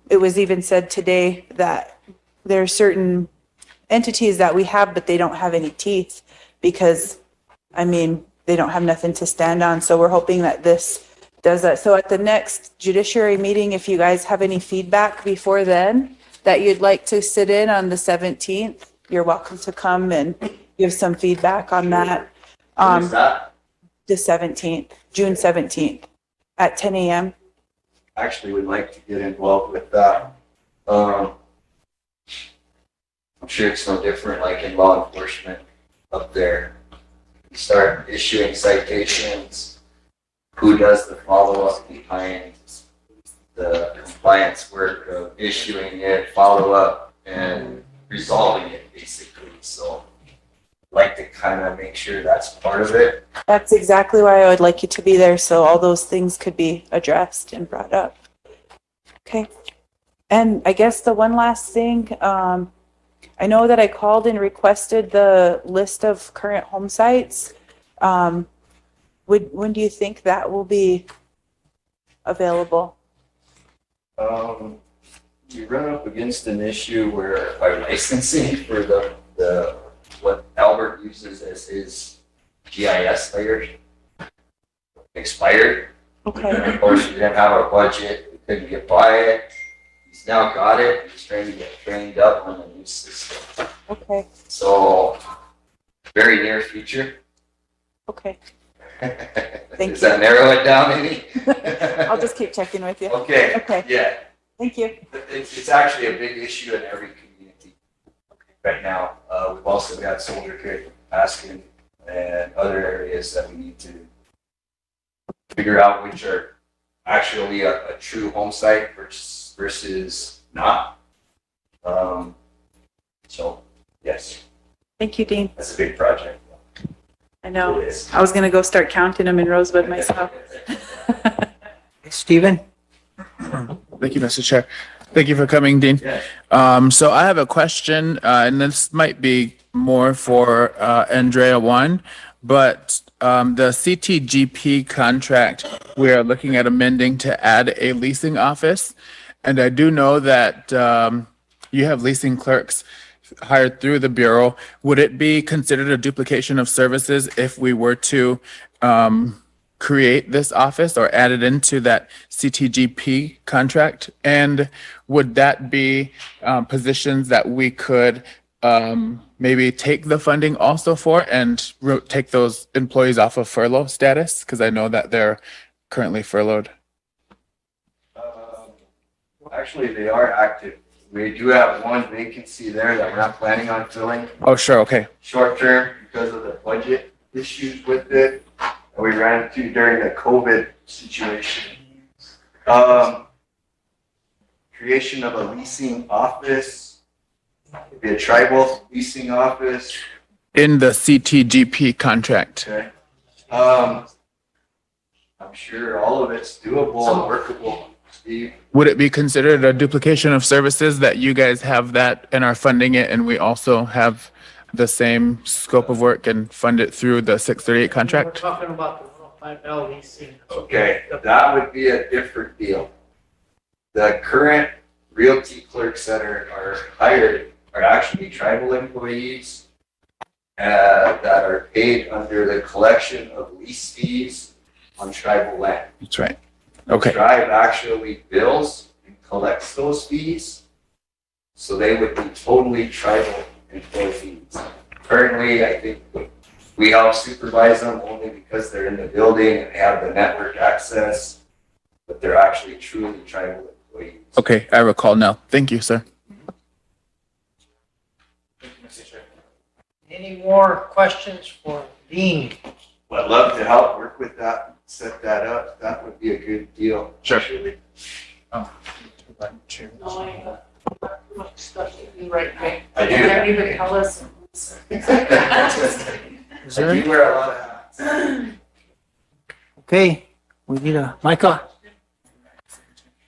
It was even said today that there are certain entities that we have, but they don't have any teeth because, I mean, they don't have nothing to stand on. So we're hoping that this does that. So at the next judiciary meeting, if you guys have any feedback before then that you'd like to sit in on the 17th, you're welcome to come and give some feedback on that. When is that? The 17th, June 17th at 10 a.m. Actually would like to get involved with that. I'm sure it's no different like in law enforcement up there. You start issuing citations, who does the follow-up behind the compliance work of issuing it, follow-up, and resolving it, basically. So I'd like to kind of make sure that's part of it. That's exactly why I would like you to be there, so all those things could be addressed and brought up. Okay. And I guess the one last thing, I know that I called and requested the list of current home sites. When do you think that will be available? You run up against an issue where our licensing for the what Albert uses as his GIS layers expired. Okay. And of course, we didn't have a budget. We couldn't get by it. He's now got it. He's trying to get trained up on the new system. Okay. So, very near future. Okay. Thank Does that narrow it down any? I'll just keep checking with you. Okay. Okay. Yeah. Thank you. It's actually a big issue in every community right now. We've also got Soldier Creek, Askin, and other areas that we need to figure out which are actually a true home site versus not. So, yes. Thank you, Dean. That's a big project. I know. It is. I was going to go start counting them in Rosebud myself. Stephen? Thank you, Mr. Chair. Thank you for coming, Dean. Yeah. So I have a question, and this might be more for Andrea one, but the CTGP contract, we are looking at amending to add a leasing office. And I do know that you have leasing clerks hired through the Bureau. Would it be considered a duplication of services if we were to create this office or add it into that CTGP contract? And would that be positions that we could maybe take the funding also for and take those employees off of furlough status? Because I know that they're currently furloughed. Actually, they are active. We do have one vacancy there that we're not planning on filling Oh, sure. Okay. short term because of the budget issues with it that we ran into during the COVID situation. Creation of a leasing office, maybe a tribal leasing office. In the CTGP contract. Okay. I'm sure all of it's doable and workable, Steve. Would it be considered a duplication of services that you guys have that and are funding it, and we also have the same scope of work and fund it through the 638 We're contract? talking about the 105L leasing. Okay, that would be a different deal. The current realty clerks that are hired are actually tribal employees that are paid under the collection of lease fees on tribal land. That's right. Okay. Tribe actually bills and collects those fees, so they would be totally tribal employees. Currently, I think we help supervise them only because they're in the building and they have the network access, but they're actually truly tribal employees. Okay, I recall now. Thank you, sir. Any more questions for Dean? Well, I'd love to help work with that, set that up. That would be a good deal. Sure. Actually. Oh. Much stuff to do right now. I do. You can't even tell us. Is I there? do wear a lot of hats. Okay, we need a, Micah?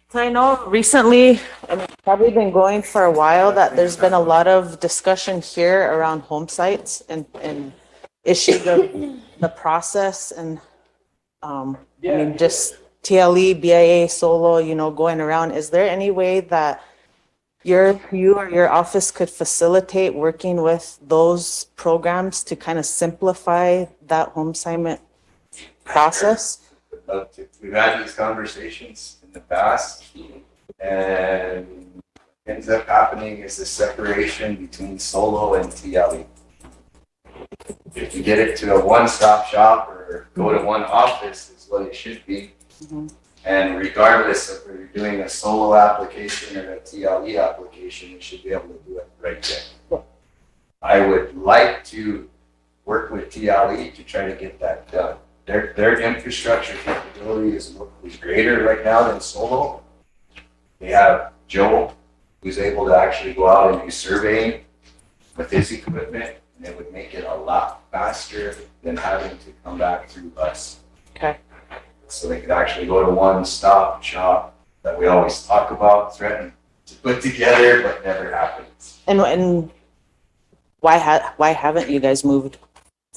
So I know recently, and it's probably been going for a while, that there's been a lot of discussion here around home sites and issues of the process and, I mean, just TLE, BIA, solo, you know, going around, is there any way that you or your office could facilitate working with those programs to kind of simplify that home assignment process? We've had these conversations in the past, and what ends up happening is the separation between solo and TLE. If you get it to a one-stop shop or go to one office is what it should be. And regardless of whether you're doing a solo application or a TLE application, you should be able to do it right there. I would like to work with TLE to try to get that done. Their infrastructure capability is greater right now than solo. They have Joe, who's able to actually go out and do surveying with his equipment, and it would make it a lot faster than having to come back through us. Okay. So they could actually go to one-stop shop that we always talk about, threaten to put together, but never happens. And why haven't you guys moved?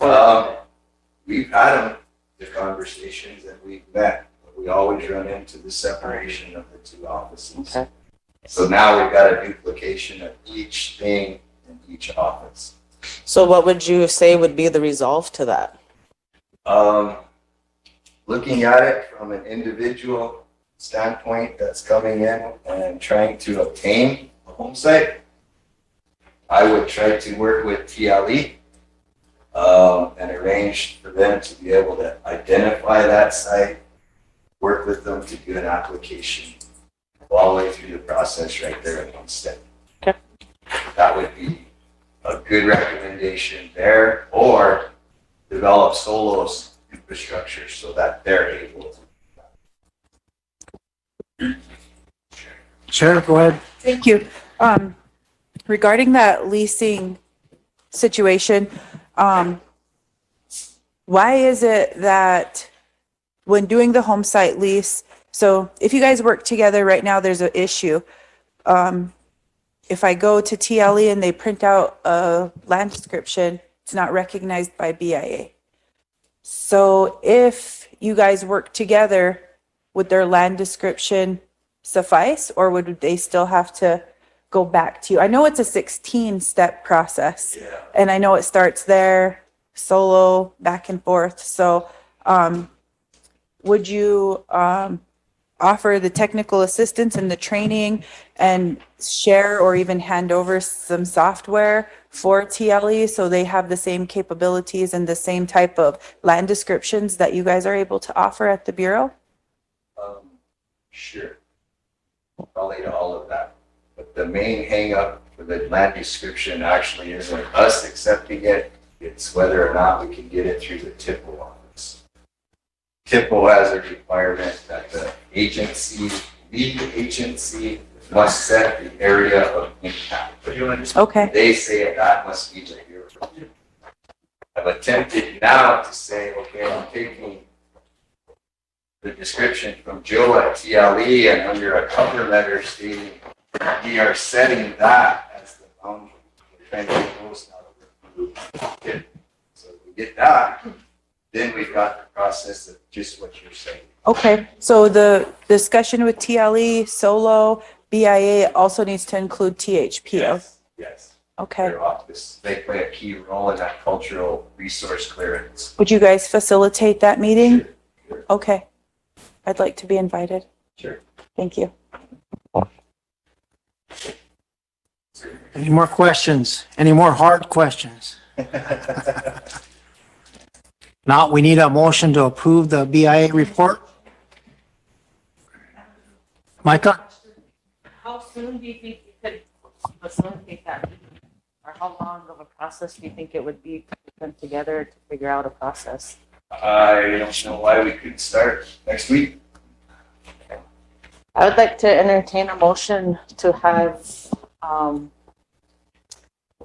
We've had the conversations and we've met, but we always run into the separation of the two offices. Okay. So now we've got a duplication of each thing in each office. So what would you say would be the resolve to that? Looking at it from an individual standpoint that's coming in and trying to obtain a home site, I would try to work with TLE and arrange for them to be able to identify that site, work with them to do an application all the way through the process right there in one step. Okay. That would be a good recommendation there, or develop Solo's infrastructure so that they're able to. Chair, go ahead. Thank you. Regarding that leasing situation, why is it that when doing the home site lease, so if you guys work together right now, there's an issue. If I go to TLE and they print out a land description, it's not recognized by BIA. So if you guys work together, would their land description suffice, or would they still have to go back to you? I know it's a 16-step process, and I know it starts there, solo, back and forth. So would you offer the technical assistance and the training and share or even hand over some software for TLE so they have the same capabilities and the same type of land descriptions that you guys are able to offer at the Bureau? Sure. Probably to all of that. But the main hang up for the land description actually isn't us accepting it. It's whether or not we can get it through the TIPO office. TIPO has a requirement that the agency, lead agency, must set the area of impact. Okay. They say that must be the Bureau. I've attempted now to say, okay, I'm taking the description from Joe at TLE and under a cover letter stating we are setting that as the boundary. We're trying to get those out of the So if we get that, then we've got the process of just what you're saying. Okay, so the discussion with TLE, Solo, BIA also needs to include THP. Yes. Okay. Their office, they play a key role in that cultural resource clearance. Would you guys facilitate that meeting? Sure. Okay. I'd like to be invited. Sure. Thank you. Any more questions? Any more hard questions? Now, we need a motion to approve the BIA report. Micah? How soon do you think you could facilitate that meeting? Or how long of a process do you think it would be to put together to figure out a process? I don't know why we couldn't start next week. I would like to entertain a motion to have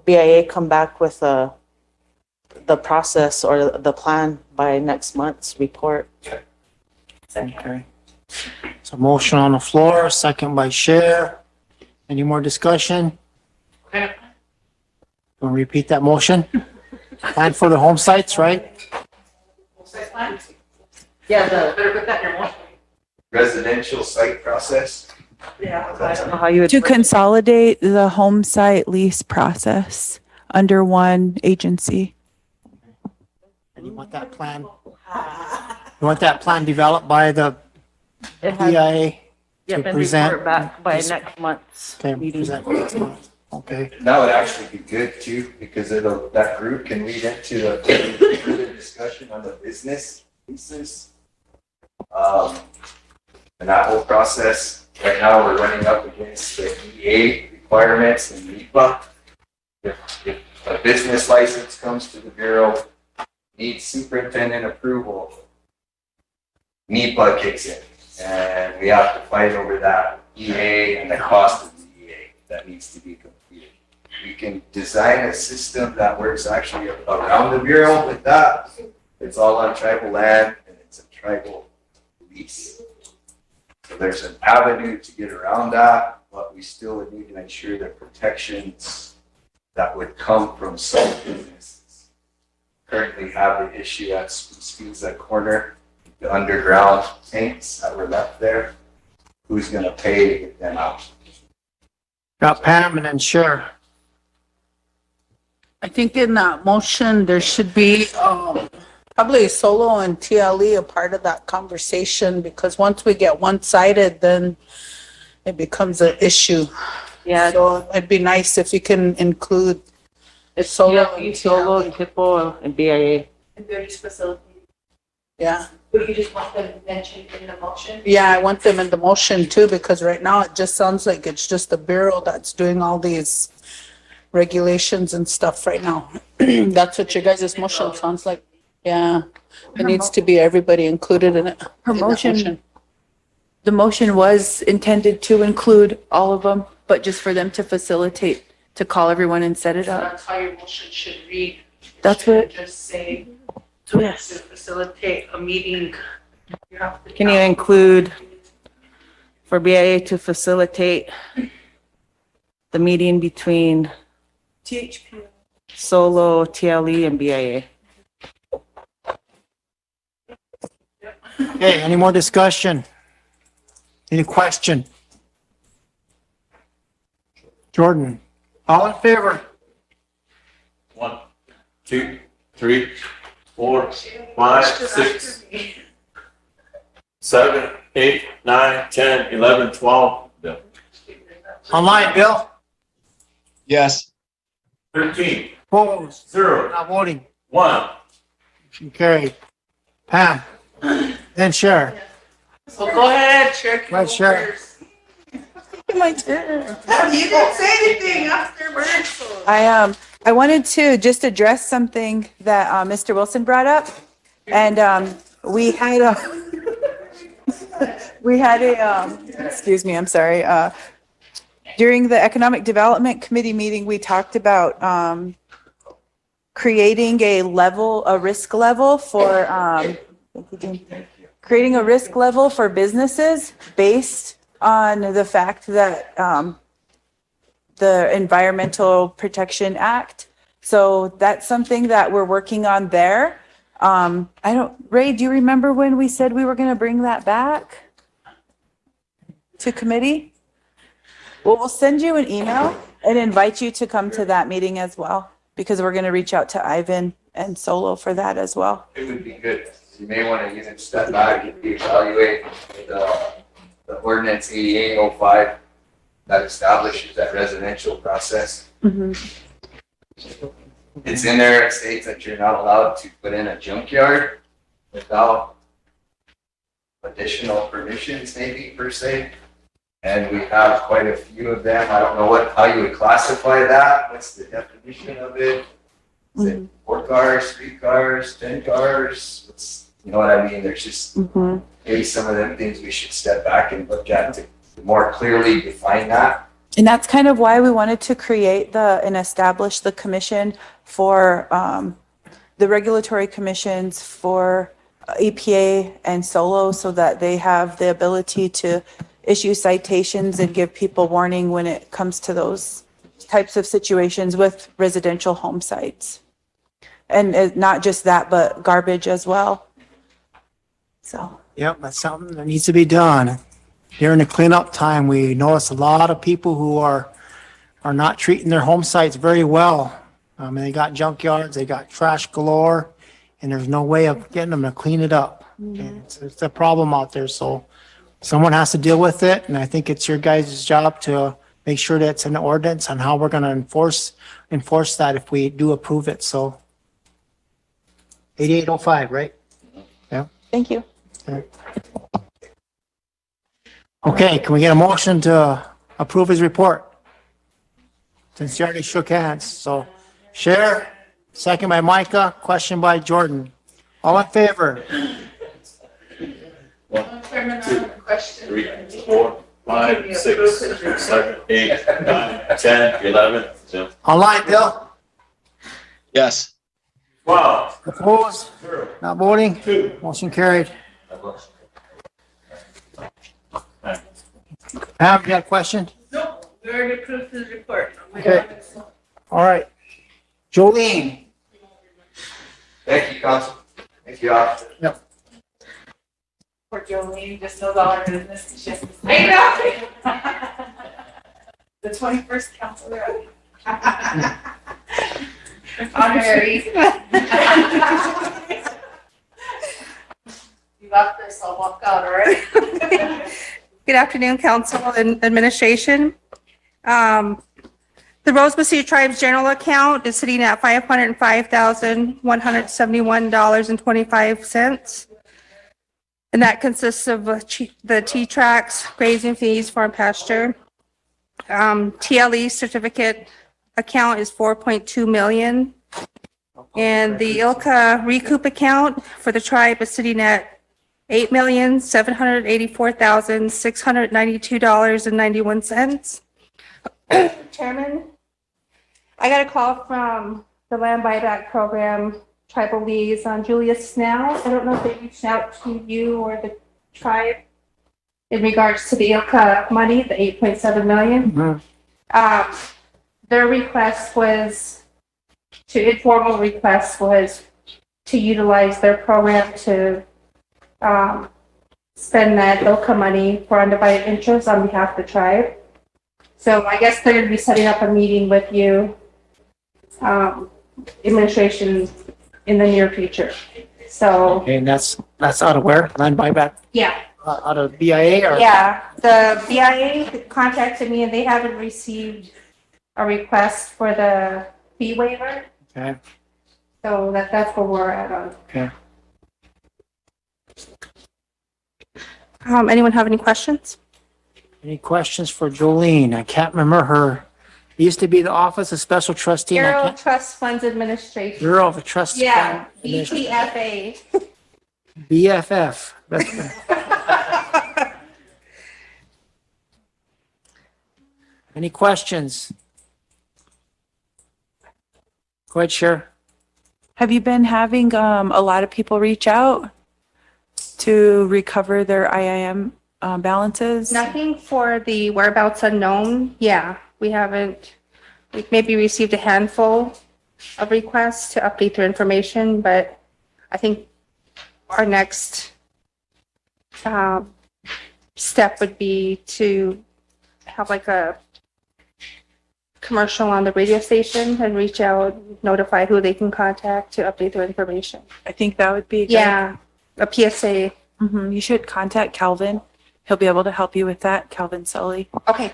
BIA come back with the process or the plan by next month's report. Okay. So motion on the floor, second by Chair. Any more discussion? Want to repeat that motion? Plan for the home sites, right? Yeah, Better put that in your motion. residential site process. Yeah. I don't know how you would. To consolidate the home site lease process under one agency. And you want that plan? You want that plan developed by the It has- DIA? Yep, and present- report back by next month's Okay, meeting. present next month. Okay, That would actually be good too, because that group can lead into a further discussion on the business pieces. And that whole process, right now, we're running up against the EA requirements and NEPA. If a business license comes to the Bureau, needs superintendent approval, NEPA kicks in, and we have to fight over that EA and the cost of the EA that needs to be completed. We can design a system that works actually around the Bureau with that. It's all on tribal land and it's a tribal lease. So there's an avenue to get around that, but we still would need to ensure the protections that would come from some businesses. Currently have the issue at Sioux corner, the underground tanks that were left there. Who's gonna pay to get them out? got Pam and then Cher. I think in that motion, there should be, probably Solo and TLE a part of that conversation, because once we get one-sided, then it becomes an issue. Yeah, So it'd be nice if you can include it's Solo Solo, and Solo, TLE. Tipo, and BIA. And they're just facilitating, Yeah, but you just want them mentioned in the motion? yeah, I want them in the motion too, because right now it just sounds like it's just the Bureau that's doing all these regulations and stuff right now. That's what your guys' motion sounds like. Yeah, it needs to be everybody included in it. Her in that motion, the motion was intended to include all of them, but just for them to facilitate, to call everyone and set it up. That's how your motion should read. That's what, Just say to Yes. facilitate a meeting. You have to- Can you include for BIA to facilitate the meeting between THP. Solo, TLE, and BIA? Okay, any more discussion? Any question? Jordan, all in favor? 1, 2, 3, 4, 5, 6, 7, 8, 9, 10, 11, 12, Online, Bill? Yes. 13, Opposed? 0, Not voting. 1. Motion carried. Pam, then Cher. So go ahead, Chair. Right, Cher. My turn. You didn't say anything afterwards. I wanted to just address something that Mr. Wilson brought up. And we had excuse me, I'm sorry. During the Economic Development Committee meeting, we talked about creating a risk level for creating a risk level for businesses based on the fact that the Environmental Protection Act. So that's something that we're working on there. Ray, do you remember when we said we were going to bring that back to committee? Well, we'll send you an email and invite you to come to that meeting as well, because we're going to reach out to Ivan and Solo for that as well. It would be good. You may want to even step back and evaluate the ordinance 8805 that establishes that residential process. It's in there, it states that you're not allowed to put in a junkyard without additional permissions maybe per se. And we have quite a few of them. I don't know how you would classify that. What's the definition of it? Is it 4 cars, 3 cars, 10 cars? You know what I mean? There's just maybe some of them things we should step back and look at to more clearly define that. And that's kind of why we wanted to create and establish the commission for the regulatory commissions for EPA and Solo, so that they have the ability to issue citations and give people warning when it comes to those types of situations with residential home sites. And not just that, but garbage as well. So, Yep, that's something that needs to be done. During the cleanup time, we notice a lot of people who are not treating their home sites very well. And they got junkyards, they got trash galore, and there's no way of getting them to clean it up. And it's a problem out there, so someone has to deal with it, and I think it's your guys' job to make sure that it's an ordinance on how we're gonna enforce that if we do approve it, so. 8805, right? Thank you. Okay, can we get a motion to approve his report? Since you already shook hands, so Chair, second by Micah, question by Jordan. All in favor? 1, 2, 3, 4, 5, 6, 7, 8, 9, 10, 11, Online, Bill? Yes. 12, Opposed? Not voting? 2. Motion carried. Pam, you got a question? No, we already approved his report. Okay. All right. Jolene? Thank you, Council. Thank you, Officer. Poor Jolene just knows all our business. She has to say- I The 21st council rep. Honorary. You got this, I'll walk out, all right? Good afternoon, council and administration. The Rosebud Sioux Tribe's general account is sitting at $505,171.25. And that consists of the T-Tracks, grazing fees, farm pasture. TLE certificate account is 4.2 million. And the ILCA recoup account for the tribe is sitting at $8,784,692.91. Chairman, I got a call from the land buyback program tribal liaison Julia Snell. I don't know if they reached out to you or the tribe in regards to the ILCA money, the 8.7 million. Their request was informal request was to utilize their program to spend that ILCA money for undivided interest on behalf of the tribe. So I guess they're going to be setting up a meeting with you, administration, in the near future. So, Okay, and that's out of where? Land buyback? yeah. Out of BIA or? Yeah, the BIA contacted me and they haven't received a request for the fee waiver. Okay, So that's where we're at on. okay. Anyone have any questions? Any questions for Jolene? I can't remember her. It used to be the Office of Special Trustee. and I Bureau can't- of Trust Funds Administration. Bureau of Trust. Yeah, Fund Administration. BTFA. BFF. That's Any questions? Go ahead, Chair. Have you been having a lot of people reach out to recover their IIM balances? Nothing for the whereabouts unknown. Yeah, we haven't, we've maybe received a handful of requests to update their information, but I think our next step would be to have like a commercial on the radio station and reach out, notify who they can contact to update their information. I think that would be good. Yeah, a PSA. You should contact Calvin. He'll be able to help you with that, Calvin Sully. Okay.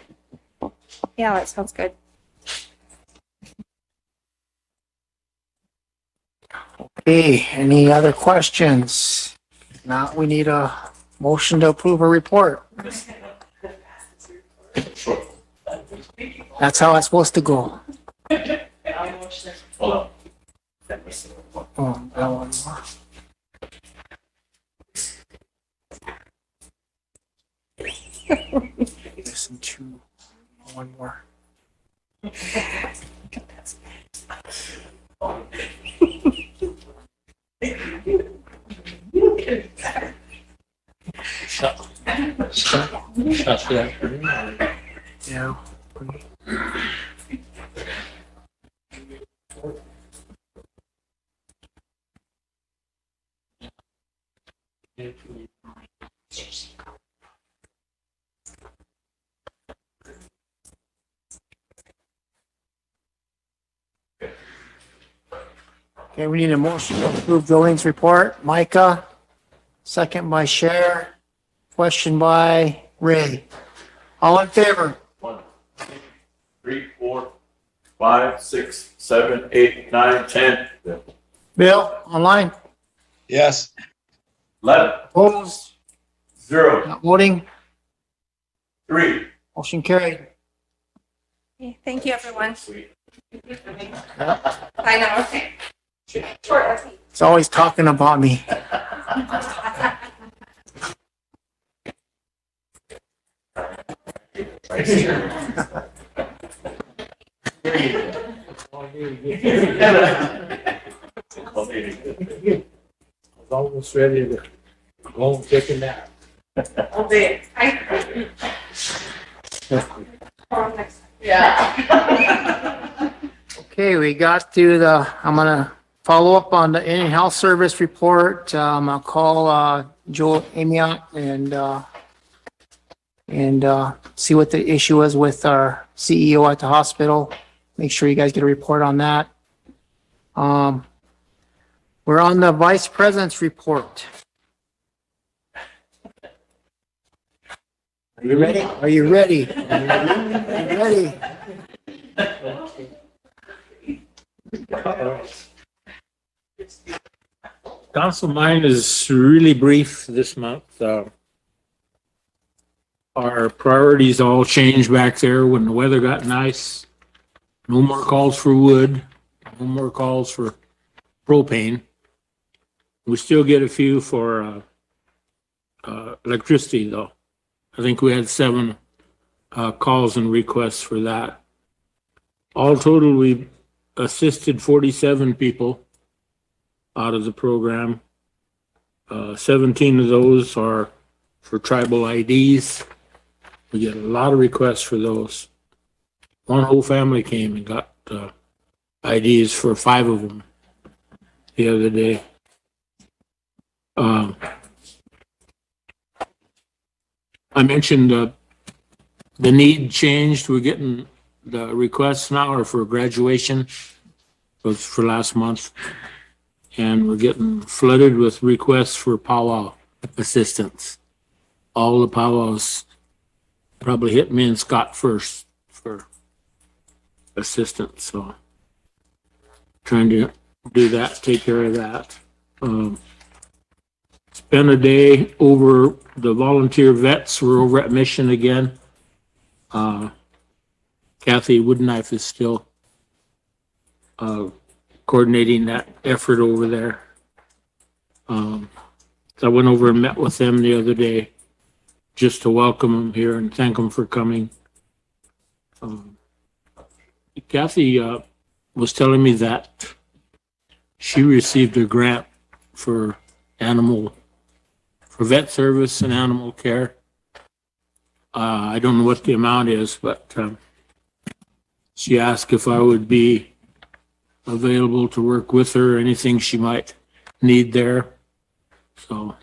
Yeah, that sounds good. Okay, any other questions? Now we need a motion to approve a report. That's how it's supposed to go. Hold on. Oh, that one more. Listen to one more. Yeah. Okay, we need a motion to approve Jolene's report. Micah, second by Cher, question by Ray. All in favor? 1, 2, 3, 4, 5, 6, 7, 8, 9, 10, Bill, online? Yes. 11, Opposed? 0, Not voting? 3. Motion carried. Okay, thank you, everyone. Sweet. I know, okay. Short, okay. It's always talking about me. Okay. I was almost ready to go and take a nap. All day. Yeah. Okay, we got to I'm gonna follow up on the Indian Health Service report. I'll call, Joel Amiot and see what the issue is with our CEO at the hospital. Make sure you guys get a report on that. We're on the Vice President's report. Are you ready? Are you ready? Are you ready? Council, mine is really brief this month. Our priorities all changed back there when the weather got nice. No more calls for wood, no more calls for propane. We still get a few for electricity though. I think we had 7 calls and requests for that. All total, we assisted 47 people out of the program. 17 of those are for tribal IDs. We get a lot of requests for those. One whole family came and got IDs for 5 of them the other day. I mentioned the need changed. We're getting the requests now are for graduation. It was for last month. And we're getting flooded with requests for powwow assistance. All the powwows probably hit me and Scott first for assistance. So trying to do that, take care of that. Spent a day over the volunteer vets. We're over at Mission again. Kathy Woodknife is still coordinating that effort over there. So I went over and met with them the other day just to welcome them here and thank them for coming. Kathy was telling me that she received a grant for vet service and animal care. I don't know what the amount is, but she asked if I would be available to work with her, anything she might need there. So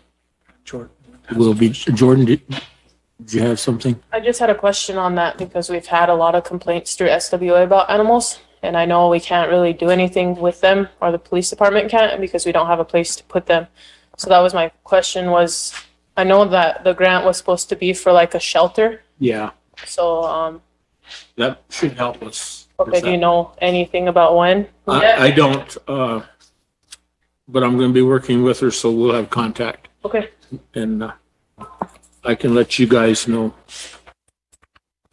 we'll be, Jordan, did you have something? I just had a question on that because we've had a lot of complaints through SWA about animals. And I know we can't really do anything with them, or the police department can't, because we don't have a place to put them. So that was my question was, I know that the grant was supposed to be for like a shelter. Yeah, So, that should help us. with okay, do you that. know anything about when? I don't, but I'm gonna be working with her, so we'll have contact. Okay. And I can let you guys know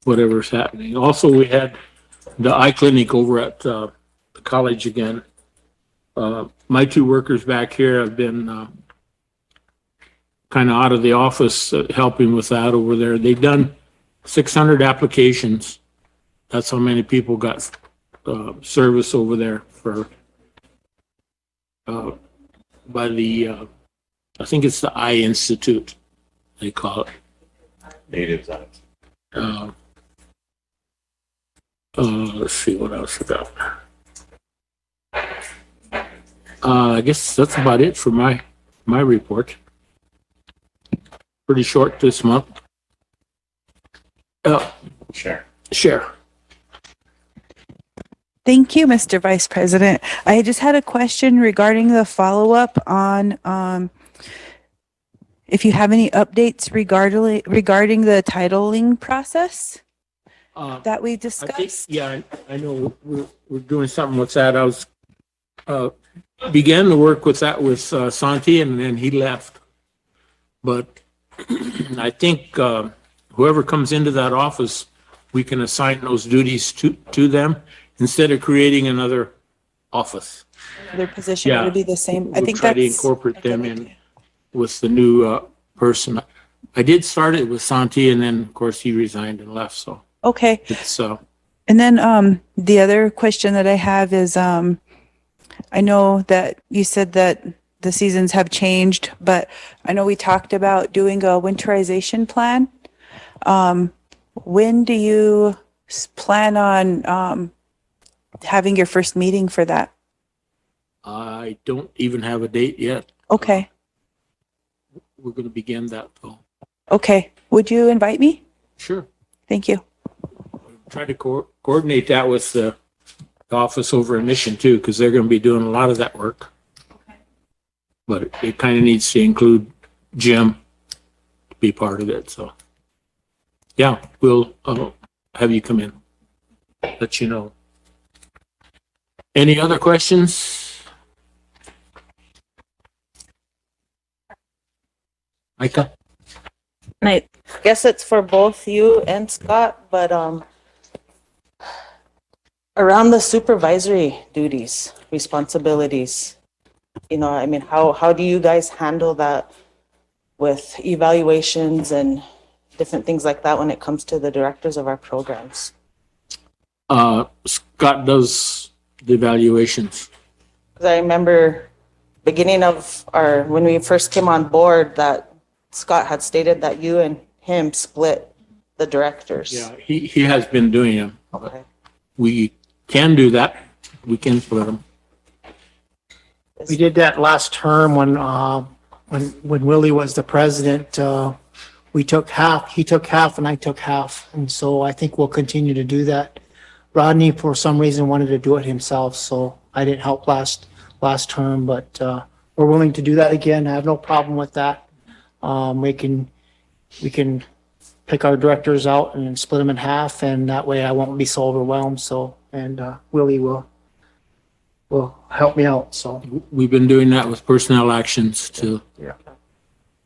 whatever's happening. Also, we had the eye clinic over at the college again. My 2 workers back here have been kind of out of the office helping with that over there. They've done 600 applications. That's how many people got service over there for by the I think it's the Eye Institute, they call it. Native Science. Let's see what else I got. I guess that's about it for my report. Pretty short this month. Sure. Share. Thank you, Mr. Vice President. I just had a question regarding the follow-up on, if you have any updates regarding the titling process that we I think, discussed? yeah, I know we're doing something with that. I was, began to work with that with Santi and then he left. But I think, whoever comes into that office, we can assign those duties to them instead of creating another office. Their position Yeah. would be the same. I We'll think try to that's. incorporate them in with the new person. I did start it with Santi and then, of course, he resigned and left, so Okay. it's, And then the other question that I have is I know that you said that the seasons have changed, but I know we talked about doing a winterization plan. When do you plan on having your first meeting for that? I don't even have a date yet. Okay. We're going to begin that though. Okay. Would you invite me? Sure. Thank you. Try to coordinate that with the office over in Mission too, because they're going to be doing a lot of that work. But it kind of needs to include Jim to be part of it. So, yeah, we'll have you come in, let you know. Any other questions? Micah? And I guess it's for both you and Scott, but around the supervisory duties, responsibilities, you know, I mean, how do you guys handle that with evaluations and different things like that when it comes to the directors of our programs? Scott does the evaluations. Because I remember beginning of when we first came on board, that Scott had stated that you and him split the directors. Yeah, he has been doing them. Okay. We can do that. We can split them. We did that last term when Willie was the president. We took half, he took half and I took half. And so I think we'll continue to do that. Rodney, for some reason, wanted to do it himself, so I didn't help last term, but we're willing to do that again. I have no problem with that. We can pick our directors out and split them in half, and that way I won't be so overwhelmed. So, and Willie will help me out. So We've been doing that with personnel actions too. Yeah.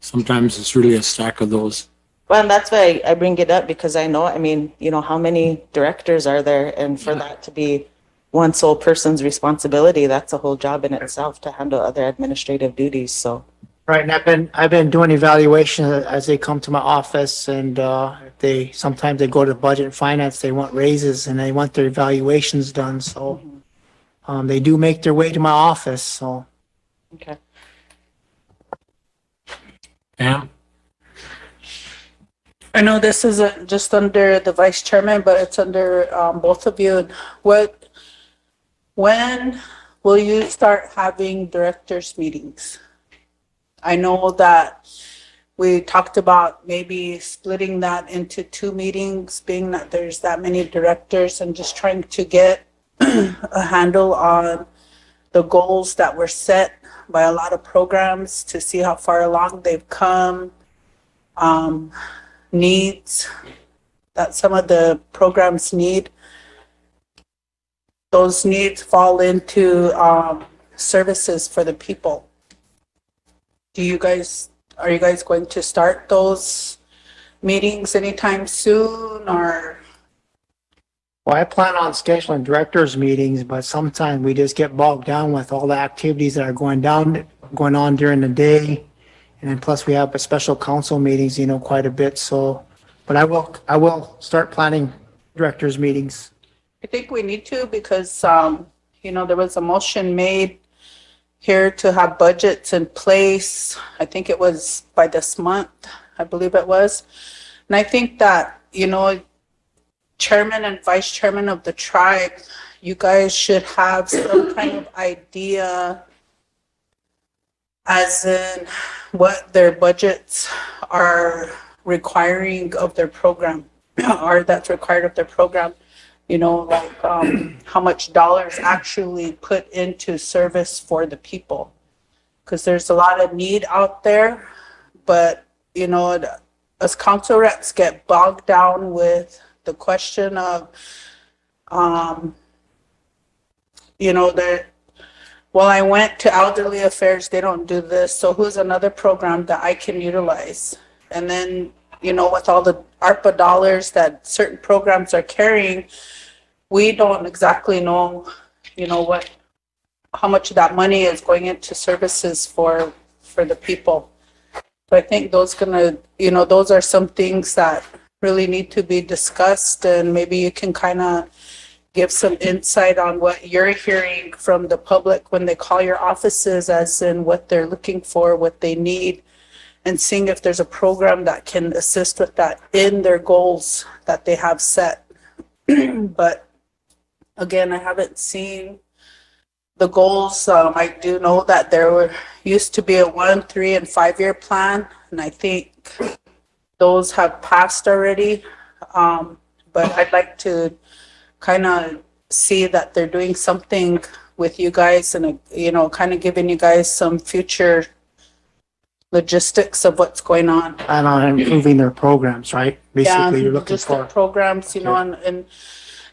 Sometimes it's really a stack of those. Well, and that's why I bring it up, because I know, I mean, you know, how many directors are there? And for that to be one sole person's responsibility, that's a whole job in itself to handle other administrative duties. So. right, and I've been doing evaluation as they come to my office, and sometimes they go to budget and finance, they want raises and they want their evaluations done. So they do make their way to my office. So. Okay. Pam? I know this isn't just under the vice chairman, but it's under both of you. When will you start having directors meetings? I know that we talked about maybe splitting that into 2 meetings, being that there's that many directors, and just trying to get a handle on the goals that were set by a lot of programs to see how far along they've come. Needs that some of the programs need. Those needs fall into services for the people. Are you guys going to start those meetings anytime soon, or? Well, I plan on scheduling directors meetings, but sometimes we just get bogged down with all the activities that are going on during the day. And then plus we have special council meetings, you know, quite a bit. So, but I will start planning directors meetings. I think we need to, because, you know, there was a motion made here to have budgets in place. I think it was by this month, I believe it was. And I think that, you know, chairman and vice chairman of the tribe, you guys should have some kind of idea as in what their budgets are requiring of their program, or that's required of their program. You know, like, how much dollars actually put into service for the people. Because there's a lot of need out there, but, you know, us council reps get bogged down with the question of, you know, well, I went to elderly affairs, they don't do this, so who's another program that I can utilize? And then, you know, with all the ARPA dollars that certain programs are carrying, we don't exactly know, you know, how much of that money is going into services for the people. So I think those are some things that really need to be discussed, and maybe you can kind of give some insight on what you're hearing from the public when they call your offices, as in what they're looking for, what they need, and seeing if there's a program that can assist with that in their goals that they have set. But again, I haven't seen the goals. I do know that used to be a 1, 3, and 5-year plan, and I think those have passed already. But I'd like to kind of see that they're doing something with you guys, and, you know, kind of giving you guys some future logistics of what's going on. And on improving their programs, right? Basically, you're looking just the for. programs, you know, and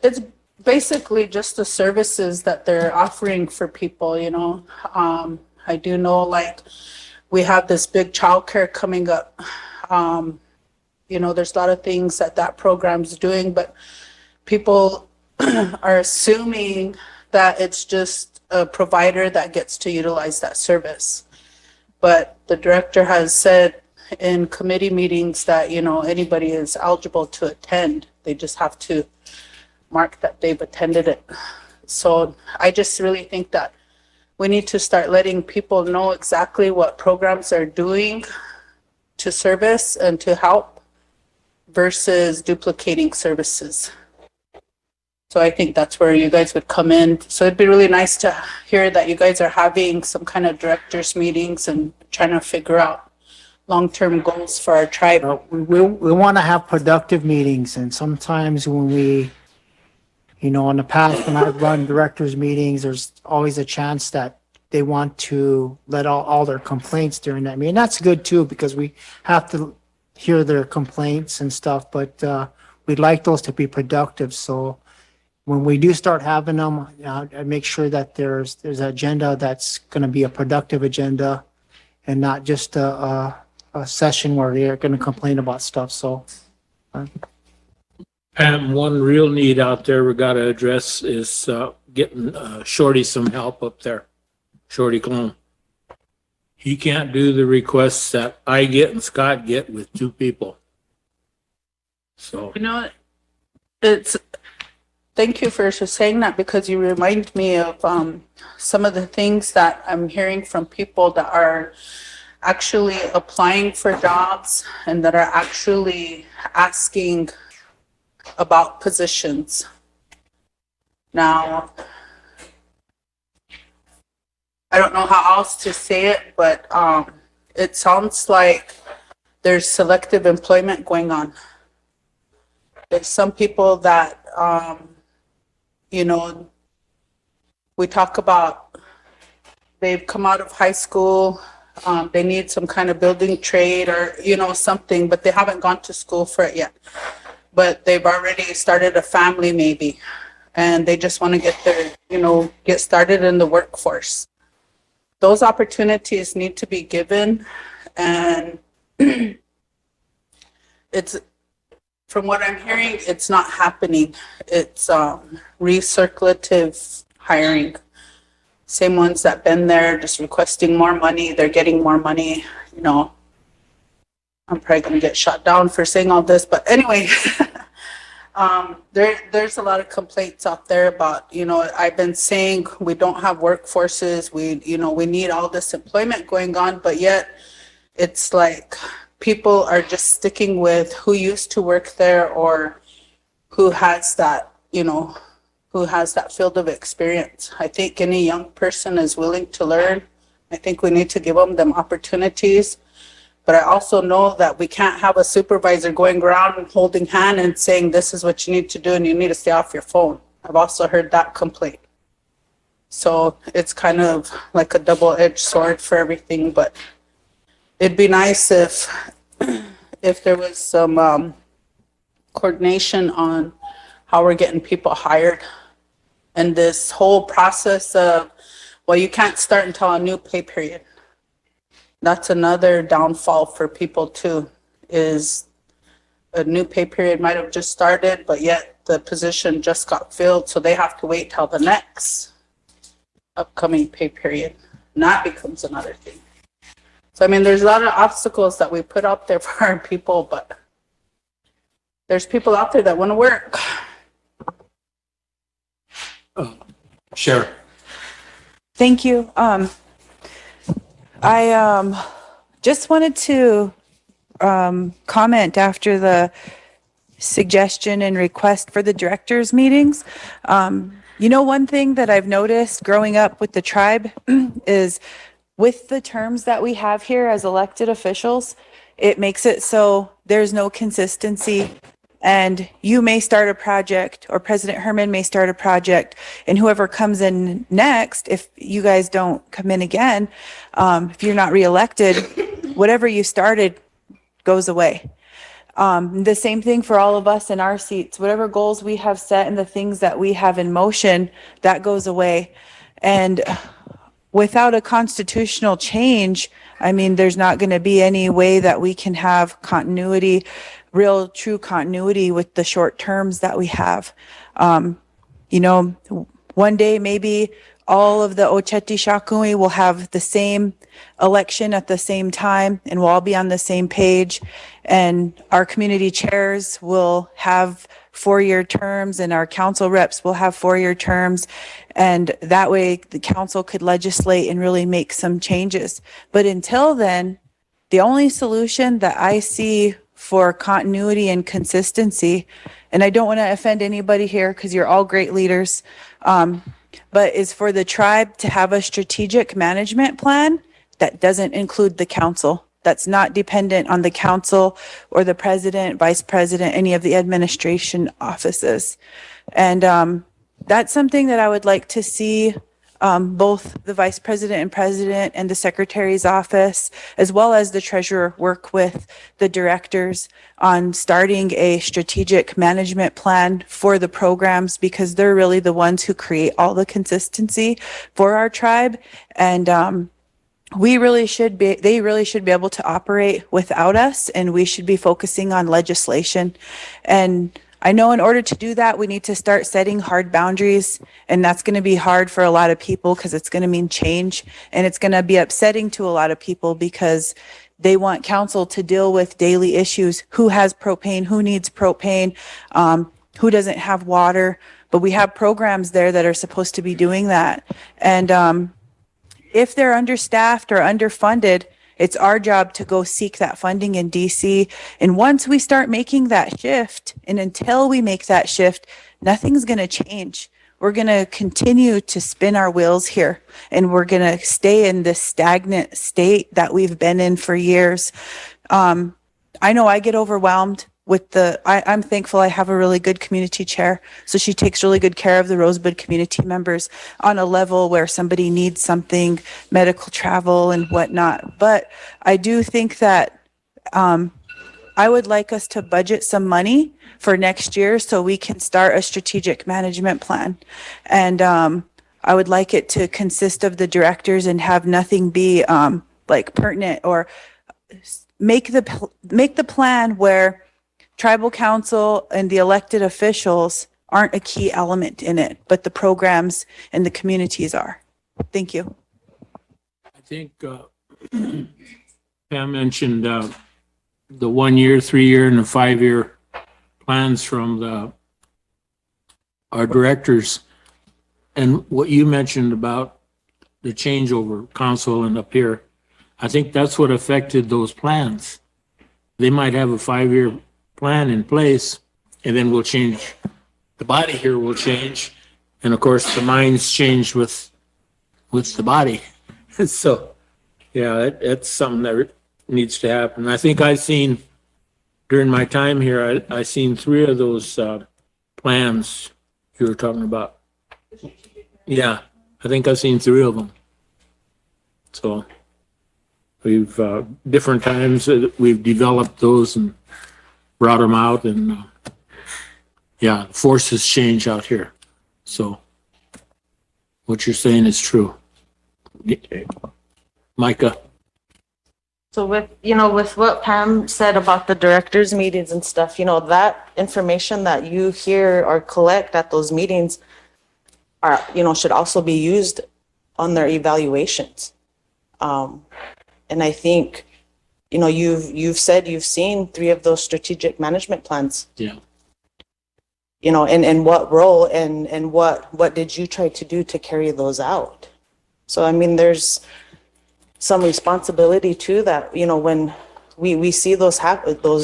it's basically just the services that they're offering for people, you know. I do know, like, we have this big childcare coming up. You know, there's a lot of things that program's doing, but people are assuming that it's just a provider that gets to utilize that service. But the director has said in committee meetings that, you know, anybody is eligible to attend. They just have to mark that they've attended it. So I just really think that we need to start letting people know exactly what programs are doing to service and to help versus duplicating services. So I think that's where you guys would come in. So it'd be really nice to hear that you guys are having some kind of directors meetings and trying to figure out long-term goals for our tribe. We want to have productive meetings, and sometimes when we, you know, in the past, when I've run directors meetings, there's always a chance that they want to let all their complaints during that meeting. That's good too, because we have to hear their complaints and stuff, but we'd like those to be productive. So when we do start having them, I make sure that there's an agenda that's going to be a productive agenda, and not just a session where they're going to complain about stuff. So. And one real need out there we got to address is getting Shorty some help up there. Shorty Clone. He can't do the requests that I get and Scott get with 2 people. So. You know, thank you for saying that, because you remind me of some of the things that I'm hearing from people that are actually applying for jobs and that are actually asking about positions. Now, I don't know how else to say it, but it sounds like there's selective employment going on. There's some people that, you know, we talk about, they've come out of high school, they need some kind of building trade or, you know, something, but they haven't gone to school for it yet. But they've already started a family maybe, and they just want to get their, you know, get started in the workforce. Those opportunities need to be given, and it's, from what I'm hearing, it's not happening. It's recirculative hiring. Same ones that been there, just requesting more money. They're getting more money, you know. I'm probably going to get shot down for saying all this, but anyway, there's a lot of complaints out there about, you know, I've been saying we don't have workforces. We need all this employment going on, but yet it's like people are just sticking with who used to work there or who has that, you know, who has that field of experience. I think any young person is willing to learn. I think we need to give them opportunities. But I also know that we can't have a supervisor going around and holding hand and saying, this is what you need to do and you need to stay off your phone. I've also heard that complaint. So it's kind of like a double-edged sword for everything, but it'd be nice if there was some coordination on how we're getting people hired. And this whole process of, well, you can't start until a new pay period. That's another downfall for people too, is a new pay period might have just started, but yet the position just got filled, so they have to wait till the next upcoming pay period. And that becomes another thing. So, I mean, there's a lot of obstacles that we put out there for our people, but there's people out there that want to work. Sheriff. Thank you. I just wanted to comment after the suggestion and request for the directors' meetings. You know, one thing that I've noticed growing up with the tribe is with the terms that we have here as elected officials, it makes it so there's no consistency. And you may start a project, or President Herman may start a project, and whoever comes in next, if you guys don't come in again, if you're not reelected, whatever you started goes away. The same thing for all of us in our seats. Whatever goals we have set and the things that we have in motion, that goes away. And without a constitutional change, I mean, there's not going to be any way that we can have continuity, real true continuity with the short terms that we have. You know, one day maybe all of the Ocheti Shakui will have the same election at the same time, and we'll all be on the same page. And our community chairs will have 4-year terms, and our council reps will have 4-year terms. And that way the council could legislate and really make some changes. But until then, the only solution that I see for continuity and consistency, and I don't want to offend anybody here because you're all great leaders, but is for the tribe to have a strategic management plan that doesn't include the council. That's not dependent on the council or the president, vice president, any of the administration offices. And that's something that I would like to see both the vice president and president and the secretary's office, as well as the treasurer, work with the directors on starting a strategic management plan for the programs, because they're really the ones who create all the consistency for our tribe. And they really should be able to operate without us, and we should be focusing on legislation. And I know in order to do that, we need to start setting hard boundaries, and that's going to be hard for a lot of people because it's going to mean change, and it's going to be upsetting to a lot of people because they want council to deal with daily issues. Who has propane? Who needs propane? Who doesn't have water? But we have programs there that are supposed to be doing that. And if they're understaffed or underfunded, it's our job to go seek that funding in DC. And once we start making that shift, and until we make that shift, nothing's going to change. We're going to continue to spin our wheels here, and we're going to stay in this stagnant state that we've been in for years. I know I get overwhelmed with I'm thankful I have a really good community chair. So she takes really good care of the Rosebud community members on a level where somebody needs something, medical travel and whatnot. But I do think that I would like us to budget some money for next year so we can start a strategic management plan. And I would like it to consist of the directors and have nothing be like pertinent, or make the plan where tribal council and the elected officials aren't a key element in it, but the programs and the communities are. Thank you. I think Pam mentioned the 1 year, 3 year, and the 5 year plans from our directors. And what you mentioned about the changeover council and up here, I think that's what affected those plans. They might have a 5 year plan in place, and then we'll change. The body here will change, and of course the minds change with the body. So yeah, it's something that needs to happen. I think I've seen, during my time here, I seen 3 of those, plans you were talking about. Yeah, I think I've seen 3 of them. So we've, different times we've developed those and brought them out and, yeah, forces change out here. So what you're saying is true. Micah? So with, with what Pam said about the directors meetings and stuff, that information that you hear or collect at those meetings are, should also be used on their evaluations. And I think, you've said you've seen 3 of those strategic management plans. Yeah. And what role and what did you try to do to carry those out? So, I mean, there's some responsibility too that, when we see those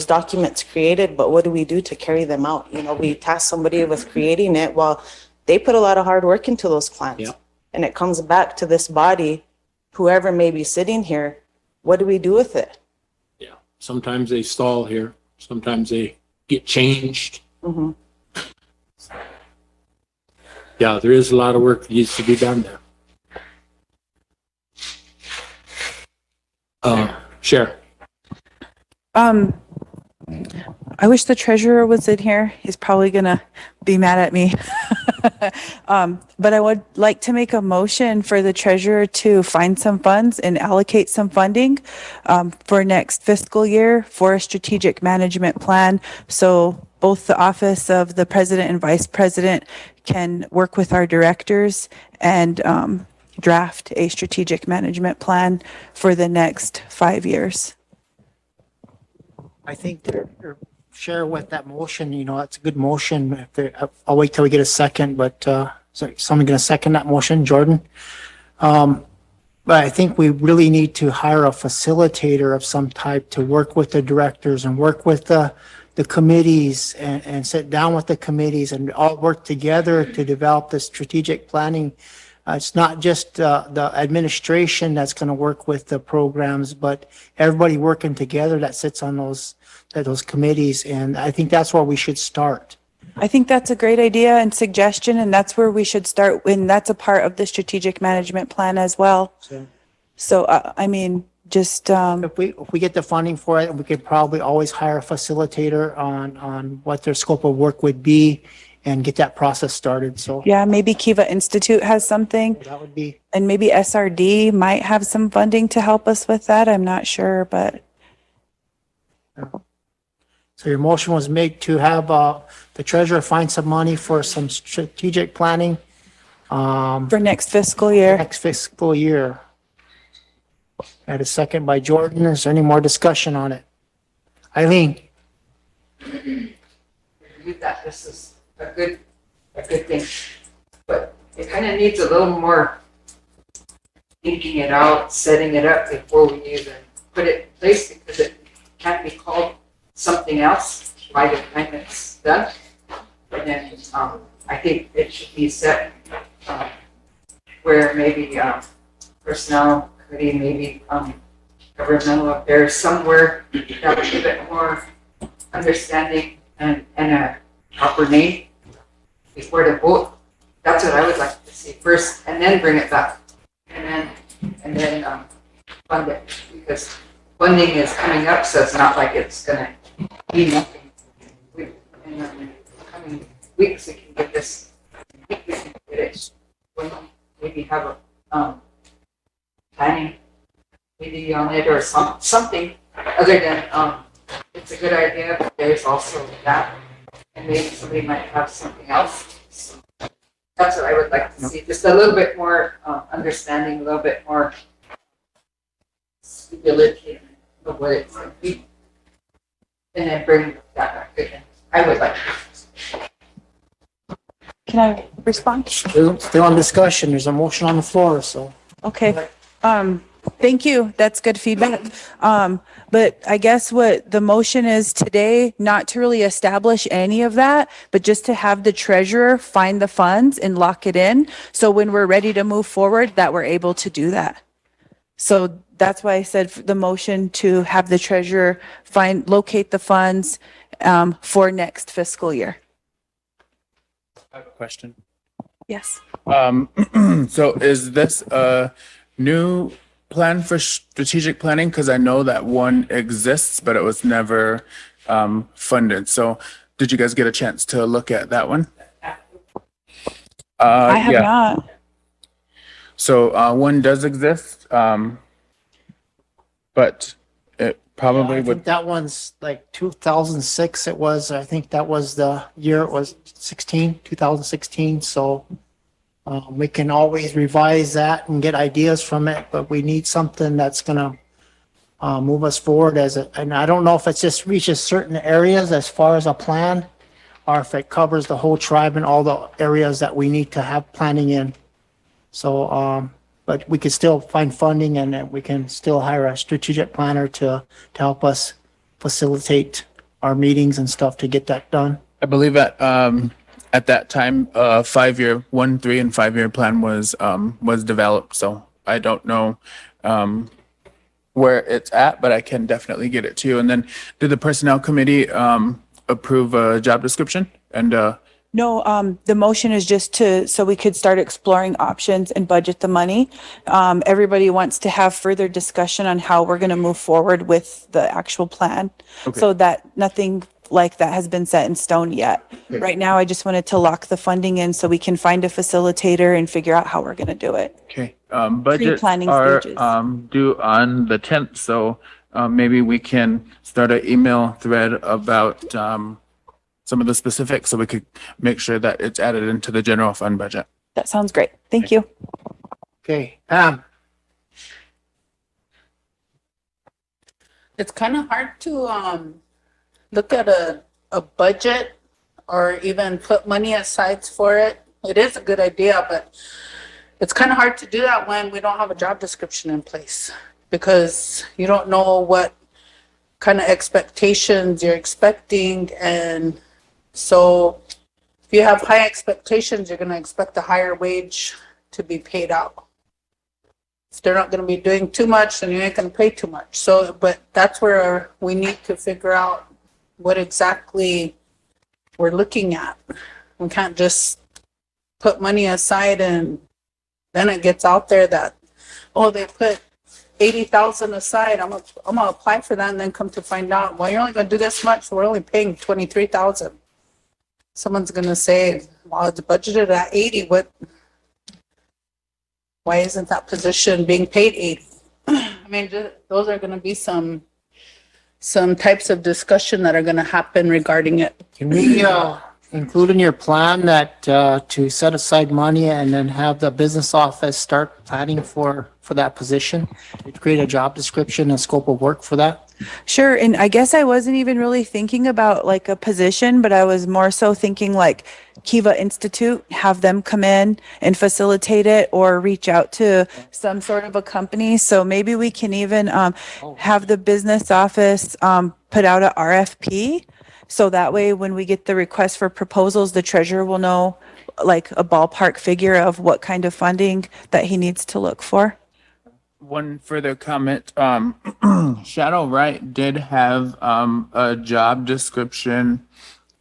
documents created, but what do we do to carry them out? We task somebody with creating it while they put a lot of hard work into those plans. Yeah. And it comes back to this body, whoever may be sitting here, what do we do with it? Yeah. Sometimes they stall here. Sometimes they get changed. Mhm. Yeah, there is a lot of work that needs to be done there. Share. I wish the treasurer was in here. He's probably gonna be mad at me. But I would like to make a motion for the treasurer to find some funds and allocate some funding for next fiscal year for a strategic management plan. So both the office of the president and vice president can work with our directors and draft a strategic management plan for the next 5 years. I think share with that motion, it's a good motion. I'll wait till we get a second, but, someone gonna second that motion, Jordan? But I think we really need to hire a facilitator of some type to work with the directors and work with the committees and sit down with the committees and all work together to develop the strategic planning. It's not just the administration that's going to work with the programs, but everybody working together that sits on those committees. And I think that's where we should start. I think that's a great idea and suggestion, and that's where we should start, and that's a part of the strategic management plan as well. So, I mean, just, If we get the funding for it, we could probably always hire a facilitator on what their scope of work would be and get that process started. So yeah, maybe Kiva Institute has something, that would be, and maybe SRD might have some funding to help us with that. I'm not sure, but so your motion was made to have the treasurer find some money for some strategic planning for next fiscal year. next fiscal year. Had a second by Jordan. Is there any more discussion on it? Eileen? Believe that this is a good thing, but it kind of needs a little more thinking it out, setting it up before we even put it in place, because it can't be called something else by the time it's done. And then I think it should be set where maybe personnel committee, maybe governmental affairs, somewhere that would give it more understanding and a proper name before the vote. That's what I would like to see first, and then bring it back, and then fund it, because funding is coming up, so it's not like it's gonna be nothing. In the coming weeks, we can get this. I think we can get it. Maybe have a planning meeting on it or something other than it's a good idea, but there's also that. And maybe somebody might have something else. So that's what I would like to see. Just a little bit more understanding, a little bit more stability of what it's going to be. And then bring that back again. I would like to. Can I respond? Still on discussion. There's a motion on the floor, so. Okay. Thank you. That's good feedback. But I guess what the motion is today, not to really establish any of that, but just to have the treasurer find the funds and lock it in. So when we're ready to move forward, that we're able to do that. So that's why I said the motion to have the treasurer locate the funds for next fiscal year. I have a question. Yes. So is this a new plan for strategic planning? Because I know that one exists, but it was never funded. So did you guys get a chance to look at that one? I have Yeah. not. So one does exist, but it probably I would. think that one's like 2006 it was. I think that was the year it was 2016. So we can always revise that and get ideas from it, but we need something that's gonna move us forward and I don't know if it just reaches certain areas as far as a plan or if it covers the whole tribe and all the areas that we need to have planning in. So, but we could still find funding and we can still hire a strategic planner to help us facilitate our meetings and stuff to get that done. I believe at that time, 5-year, 1, 3, and 5-year plan was developed. So I don't know where it's at, but I can definitely get it to you. And then did the personnel committee approve a job description? And No, the motion is just so we could start exploring options and budget the money. Everybody wants to have further discussion on how we're going to move forward with the actual plan. Okay. So that nothing like that has been set in stone yet. Okay. Right now, I just wanted to lock the funding in so we can find a facilitator and figure out how we're going to do it. okay, budgets Pre-planning are stages. due on the 10th. So maybe we can start an email thread about some of the specifics so we could make sure that it's added into the general fund budget. That sounds great. Thank you. Okay, Pam. It's kind of hard to look at a budget or even put money aside for it. It is a good idea, but it's kind of hard to do that when we don't have a job description in place because you don't know what kind of expectations you're expecting. And so if you have high expectations, you're going to expect a higher wage to be paid out. If they're not going to be doing too much, then you ain't going to pay too much. So, but that's where we need to figure out what exactly we're looking at. We can't just put money aside and then it gets out there that, oh, they put 80,000 aside. I'm gonna apply for that and then come to find out, well, you're only gonna do this much. So we're only paying 23,000. Someone's gonna say, well, it's budgeted at 80. Why isn't that position being paid 80? I mean, those are gonna be some types of discussion that are gonna happen regarding it. Can we include in your plan that to set aside money and then have the business office start planning for that position? Create a job description and scope of work for that? Sure. And I guess I wasn't even really thinking about like a position, but I was more so thinking like Kiva Institute, have them come in and facilitate it or reach out to some sort of a company. So maybe we can even have the business office put out a RFP. So that way, when we get the request for proposals, the treasurer will know like a ballpark figure of what kind of funding that he needs to look for. One further comment, Shadow Wright did have a job description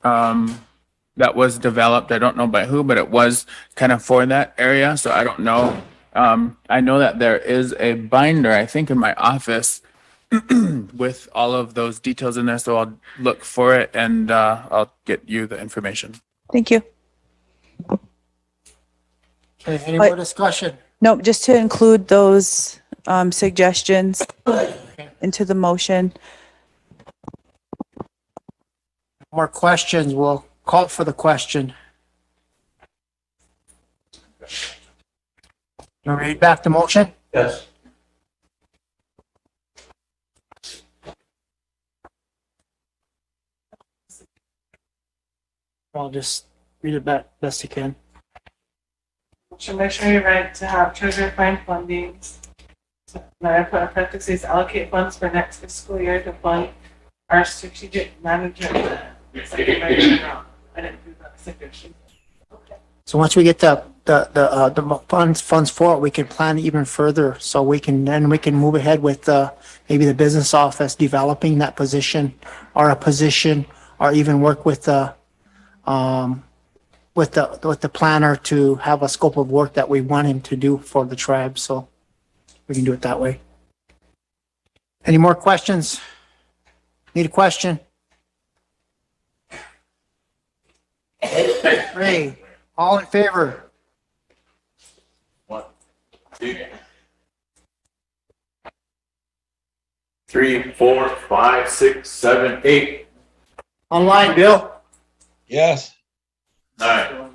that was developed. I don't know by who, but it was kind of for that area. So I don't know. I know that there is a binder, I think, in my office with all of those details in there. So I'll look for it and I'll get you the information. Thank you. Okay, any more discussion? Nope, just to include those suggestions into the motion. More questions? We'll call for the question. You want to read back the motion? Yes. I'll just read it back best you can. Commissioner right to have treasurer find funding. So then I put in parentheses, allocate funds for next fiscal year to fund our strategic management. I didn't do that suggestion. So once we get the the funds for it, we can plan even further. So we can move ahead with, maybe the business office developing that position or a position, or even work with the planner to have a scope of work that we want him to do for the tribe. So we can do it that way. Any more questions? Need a question? Ray, all in favor? 1, 2, 3, 4, 5, 6, 7, 8, Online, Bill? Yes. 9.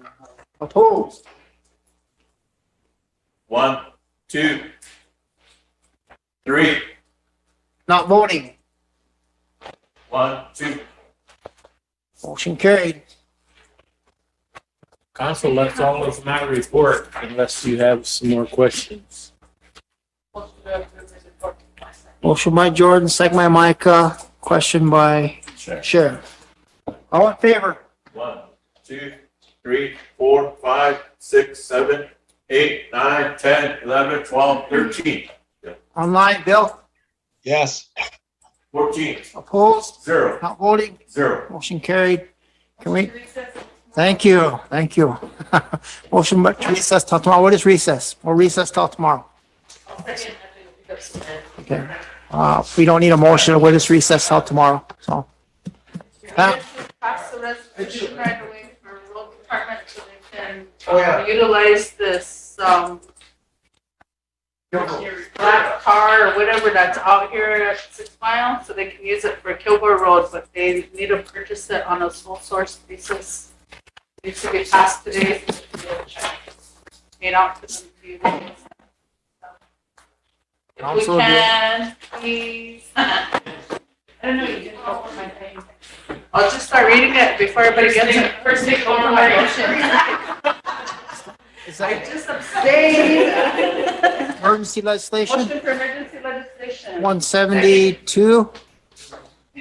Opposed? 1, 2, 3, Not voting? 1, 2. Motion carried. Council, that's all of my report unless you have some more questions. Motion by Jordan, second by Micah, question by Sheriff. All in favor? 1, 2, 3, 4, 5, 6, 7, 8, 9, 10, 11, 12, 13. Online, Bill? Yes. 14. Opposed? 0. Not voting? 0. Motion carried. Can we? Thank you, thank you. Motion to recess till tomorrow. What is recess? We'll recess till tomorrow. Okay. We don't need a motion. We'll just recess till tomorrow, so. Pass the resolution right away for road department so they can utilize this, black car or whatever that's out here at 6 Mile, so they can use it for Kilgore Road, but they need to purchase it on a sole source basis. It needs to be passed today. Made out to them to use. If we can, please. I don't know, you didn't go over my thing. I'll just start reading it before everybody gets it. First thing over my motion. I just abstained. Emergency legislation, Motion for emergency legislation. 172.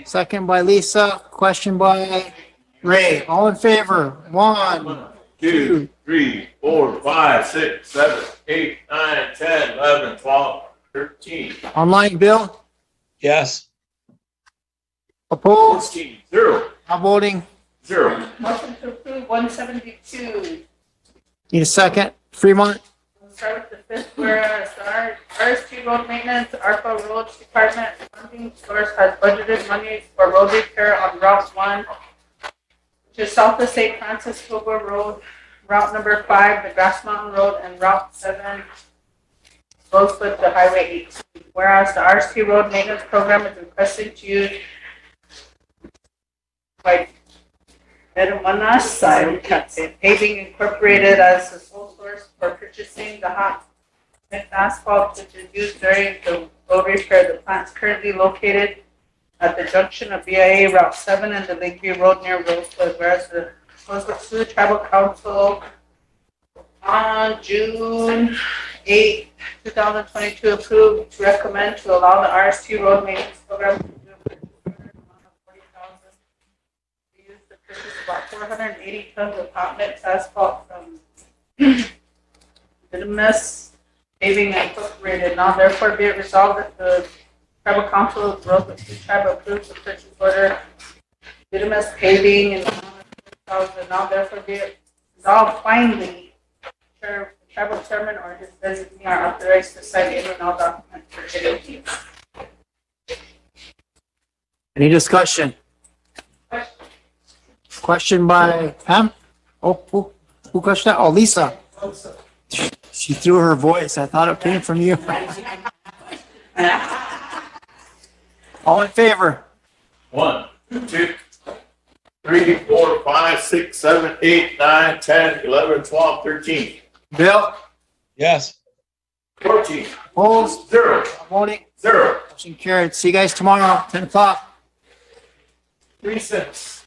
Second by Lisa, question by Ray. All in favor? 1, 2, 3, 4, 5, 6, 7, 8, 9, 10, 11, 12, 13. Online, Bill? Yes. Opposed? 14. 0. Not voting? 0. Motion to approve 172. Need a second? Fremont? We'll start with the fifth, whereas the RST Road Maintenance, ARPA Roads Department funding source has budgeted money for road repair on Route 1, which is south of St. Francis Kilgore Road, Route number 5, the Grass Mountain Road, and Route 7, Rosebud to Highway 18. Whereas the RST Road Maintenance Program is requesting to use Hermanas, I can't say it, Paving Incorporated as the sole source for purchasing the hot mix asphalt, which is used during the road repair. The plant is currently located at the junction of BIA Route 7 and the Lakeview Road near Rosebud, whereas the Sioux Tribal Council on June 8, 2022 approved to recommend to allow the RST Road Maintenance Program to do purchase about 480 tons of hot mix asphalt from Bituminous Paving Incorporated. Now therefore be it resolved that the Tribal Council of Rosebud Tribe approves the purchase order Bituminous Paving and now therefore be it resolved finally. The tribal chairman or his designee are authorized to sign any and all documents for it. Any discussion? Question by Pam? Oh, who questioned that? Oh, Lisa. She threw her voice. I thought it came from you. All in favor? 1, 2, 3, 4, 5, 6, 7, 8, 9, 10, 11, 12, 13. Bill? Yes. 14. Opposed? 0. Voting? 0. Motion carried. See you guys tomorrow, 10 o'clock. Recess.